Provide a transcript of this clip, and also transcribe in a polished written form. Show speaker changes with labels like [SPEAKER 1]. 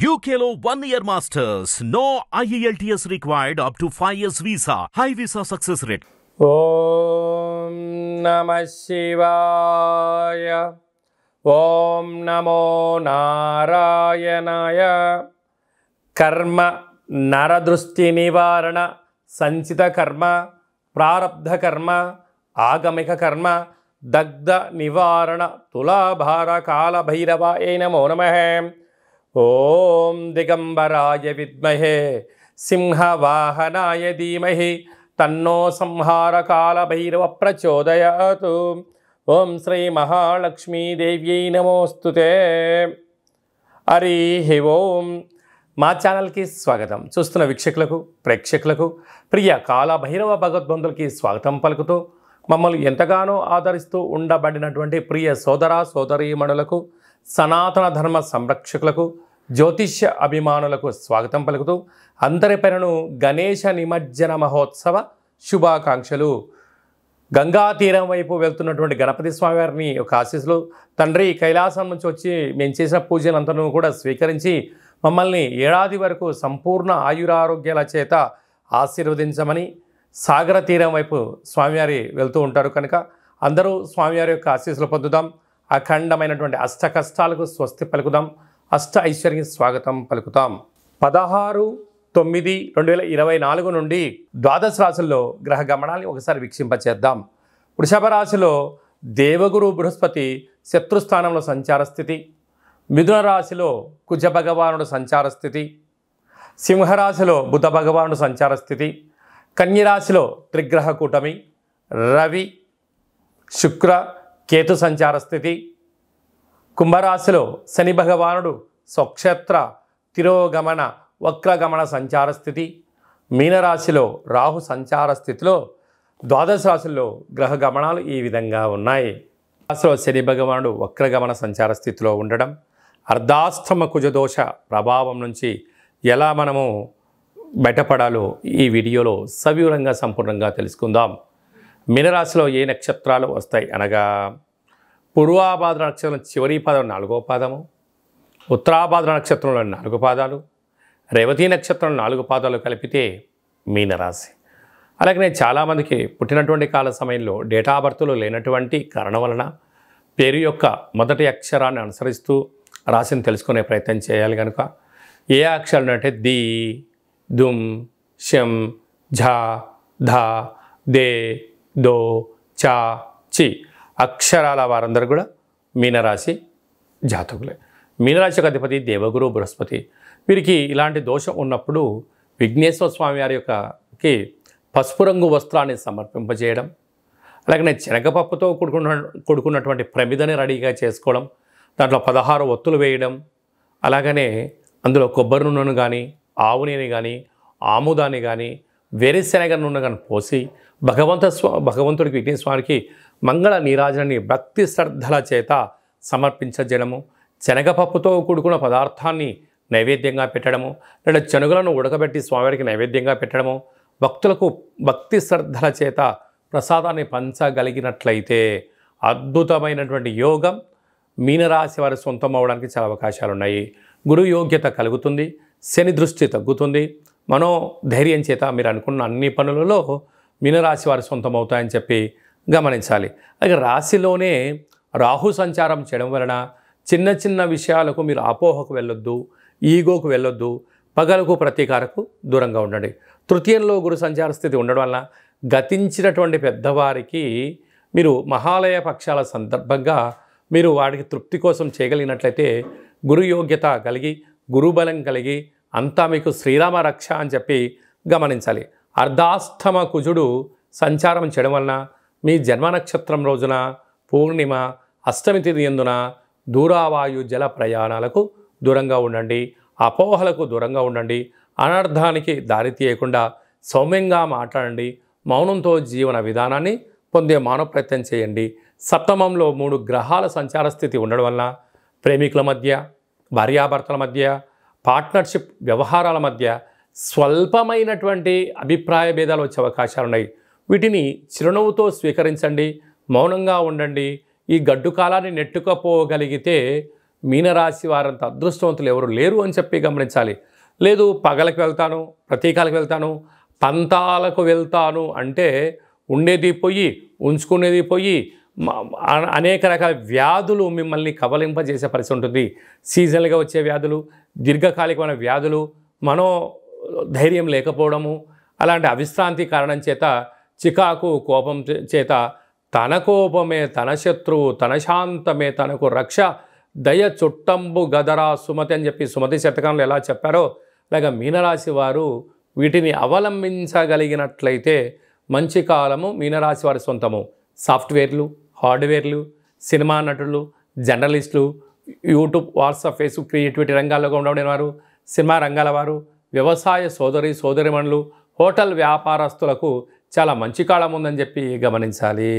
[SPEAKER 1] UKLO 1 year masters. No IELTS required up to 5 years visa. High visa success rate.
[SPEAKER 2] ఓం నమ శివాయ. ఓం నమో నారాయణాయ. కర్మ నరదృష్టి నివారణ సంచిత కర్మ ప్రారబ్ధ కర్మ ఆగమిక కర్మ దగ్ధ నివారణ తులాభార కాల భైరవాయ నమో నమః. ఓం దిగంబరాయ విద్మహే సింహవాహనాయ ధీమహి తన్నో సంహార కాల భైరవ ప్రచోదయాతు. ఓం శ్రీ మహాలక్ష్మీదేవ్యై నమోస్తుతే. హరి ఓం. మా ఛానల్కి స్వాగతం. చూస్తున్న వీక్షకులకు ప్రేక్షకులకు ప్రియ కాల భైరవ భగవద్బంధులకి స్వాగతం పలుకుతూ మమ్మల్ని ఎంతగానో ఆదరిస్తూ ఉండబడినటువంటి ప్రియ సోదర సోదరీమణులకు సనాతన ధర్మ సంరక్షకులకు జ్యోతిష్య అభిమానులకు స్వాగతం పలుకుతూ అందరి పేరును గణేశ నిమజ్జన మహోత్సవ శుభాకాంక్షలు. గంగా తీరం వైపు వెళ్తున్నటువంటి గణపతి స్వామివారిని ఒక ఆశీస్సులు. తండ్రి కైలాసం నుంచి వచ్చి మేము చేసిన పూజలంతను కూడా స్వీకరించి మమ్మల్ని ఏడాది వరకు సంపూర్ణ ఆయురారోగ్యాల చేత ఆశీర్వదించమని సాగర తీరం వైపు స్వామివారి వెళ్తూ ఉంటారు కనుక అందరూ స్వామివారి యొక్క ఆశీస్సులు పొందుదాం. అఖండమైనటువంటి అష్ట కష్టాలకు స్వస్తి పలుకుదాం. అష్ట ఐశ్వర్య స్వాగతం పలుకుతాం. 16/9/2024 నుండి ద్వాదశ రాశుల్లో గ్రహ గమనాన్ని ఒకసారి వీక్షింపచేద్దాం. వృషభ రాశిలో దేవగురు బృహస్పతి శత్రుస్థానంలో సంచార స్థితి. మిథున రాశిలో కుజ భగవానుడు సంచార స్థితి. సింహరాశిలో బుధ భగవానుడు సంచార స్థితి. కన్యరాశిలో త్రిగ్రహ కూటమి రవి శుక్ర కేతు సంచార స్థితి. కుంభరాశిలో శని భగవానుడు స్వక్షేత్ర తిరోగమన వక్రగమన సంచార స్థితి. మీనరాశిలో రాహు సంచార స్థితిలో ద్వాదశ రాశుల్లో గ్రహ గమనాలు ఈ విధంగా ఉన్నాయి. రాశిలో శని భగవానుడు వక్రగమన సంచార స్థితిలో ఉండడం, అర్ధాష్టమ కుజదోష ప్రభావం నుంచి ఎలా మనము బయటపడాలో ఈ వీడియోలో సవివరంగా సంపూర్ణంగా తెలుసుకుందాం. మీనరాశిలో ఏ నక్షత్రాలు వస్తాయి అనగా పూర్వాభాద్ర నక్షత్రం చివరి పాదం 4వ పాదము, ఉత్తరాభాద్ర నక్షత్రంలో 4 పాదాలు, రేవతి నక్షత్రం 4 పాదాలు కలిపితే మీనరాశి. అలాగనే చాలామందికి పుట్టినటువంటి కాల సమయంలో డేటా బర్త్లు లేనటువంటి కారణం వలన పేరు యొక్క మొదటి అక్షరాన్ని అనుసరిస్తూ రాశిని తెలుసుకునే ప్రయత్నం చేయాలి. కనుక ఏ అక్షరాలు అంటే ది, దుమ్, షం, ఝ, ధ, దే, దో, చ, చి అక్షరాల వారందరూ కూడా మీనరాశి జాతకులే. మీనరాశి యొక్క అధిపతి దేవగురు బృహస్పతి. వీరికి ఇలాంటి దోషం ఉన్నప్పుడు విఘ్నేశ్వర స్వామి వారి యొక్కకి పసుపు రంగు వస్త్రాన్ని సమర్పింపజేయడం, అలాగనే శనగపప్పుతో కూడుకున్నటువంటి ప్రమిదని రెడీగా చేసుకోవడం, దాంట్లో 16 ఒత్తులు వేయడం, అలాగనే అందులో కొబ్బరి నూనెను కానీ ఆవు నూనె కానీ ఆముదాన్ని కానీ వేరుశెనగ నూనె కానీ పోసి భగవంతుడికి విఘ్నేశ్వరునికి మంగళ నీరాజనాన్ని భక్తి శ్రద్ధల చేత సమర్పించజేయడము, శనగపప్పుతో కూడుకున్న పదార్థాన్ని నైవేద్యంగా పెట్టడము, లేదా శనగలను ఉడకబెట్టి స్వామివారికి నైవేద్యంగా పెట్టడము, భక్తులకు భక్తి శ్రద్ధల చేత ప్రసాదాన్ని పంచగలిగినట్లయితే అద్భుతమైనటువంటి యోగం మీనరాశి వారి సొంతం అవడానికి చాలా అవకాశాలు ఉన్నాయి. గురు యోగ్యత కలుగుతుంది, శని దృష్టి తగ్గుతుంది, మనోధైర్యం చేత మీరు అనుకున్న అన్ని పనులలో మీనరాశి వారి సొంతం అవుతాయని చెప్పి గమనించాలి. అలాగే రాశిలోనే రాహు సంచారం చేయడం వలన చిన్న చిన్న విషయాలకు మీరు అపోహకు వెళ్ళొద్దు, ఈగోకు వెళ్ళొద్దు, పగలకు ప్రతీకారకు దూరంగా ఉండండి. తృతీయంలో గురు సంచార స్థితి ఉండడం వలన గతించినటువంటి పెద్దవారికి మీరు మహాలయ పక్షాల సందర్భంగా మీరు వాడికి తృప్తి కోసం చేయగలిగినట్లయితే గురు యోగ్యత కలిగి గురుబలం కలిగి అంతా మీకు శ్రీరామ రక్ష అని చెప్పి గమనించాలి. అర్ధాష్టమ కుజుడు సంచారం చేయడం వలన మీ జన్మ నక్షత్రం రోజున పూర్ణిమ అష్టమి తిథి యందున దూరావాయు జల ప్రయాణాలకు దూరంగా ఉండండి, అపోహలకు దూరంగా ఉండండి, అనర్థానికి దారి తీయకుండా సౌమ్యంగా మాట్లాడండి, మౌనంతో జీవన విధానాన్ని పొందే మానవ ప్రయత్నం చేయండి. సప్తమంలో 3 గ్రహాల సంచార స్థితి ఉండడం వలన ప్రేమికుల మధ్య, భార్యాభర్తల మధ్య, పార్ట్నర్షిప్ వ్యవహారాల మధ్య స్వల్పమైనటువంటి అభిప్రాయ భేదాలు వచ్చే అవకాశాలు ఉన్నాయి. వీటిని చిరునవ్వుతో స్వీకరించండి, మౌనంగా ఉండండి. ఈ గడ్డు కాలాన్ని నెట్టుకపోగలిగితే మీనరాశి వారంత అదృష్టవంతులు ఎవరు లేరు అని చెప్పి గమనించాలి. లేదు పగలకు వెళ్తాను, ప్రతీకాలకు వెళ్తాను, పంతాలకు వెళ్తాను అంటే ఉండేది పోయి ఉంచుకునేది పోయి అనేక రకాల వ్యాధులు మిమ్మల్ని కబలింపజేసే పరిస్థితి ఉంటుంది. సీజనల్గా వచ్చే వ్యాధులు, దీర్ఘకాలికమైన వ్యాధులు, ధైర్యం లేకపోవడము, అలాంటి అవిశ్రాంతి కారణం చేత, చికాకు కోపం చేత తన కోపమే తన శత్రువు, తన శాంతమే తనకు రక్ష, దయ చుట్టంబు గదరా సుమతి అని చెప్పి సుమతి శతకంలో ఎలా చెప్పారో అలాగా మీనరాశి వారు వీటిని అవలంబించగలిగినట్లయితే మంచి కాలము మీనరాశి వారి సొంతము. సాఫ్ట్వేర్లు, హార్డ్వేర్లు, సినిమా నటులు, జర్నలిస్టులు, యూట్యూబ్, వాట్సాప్, ఫేస్బుక్, క్రియేటివిటీ రంగాల్లో ఉండబడిన వారు, సినిమా రంగాల వారు, వ్యవసాయ సోదరిమణులు, హోటల్ వ్యాపారస్తులకు చాలా మంచి కాలం ఉందని చెప్పి గమనించాలి.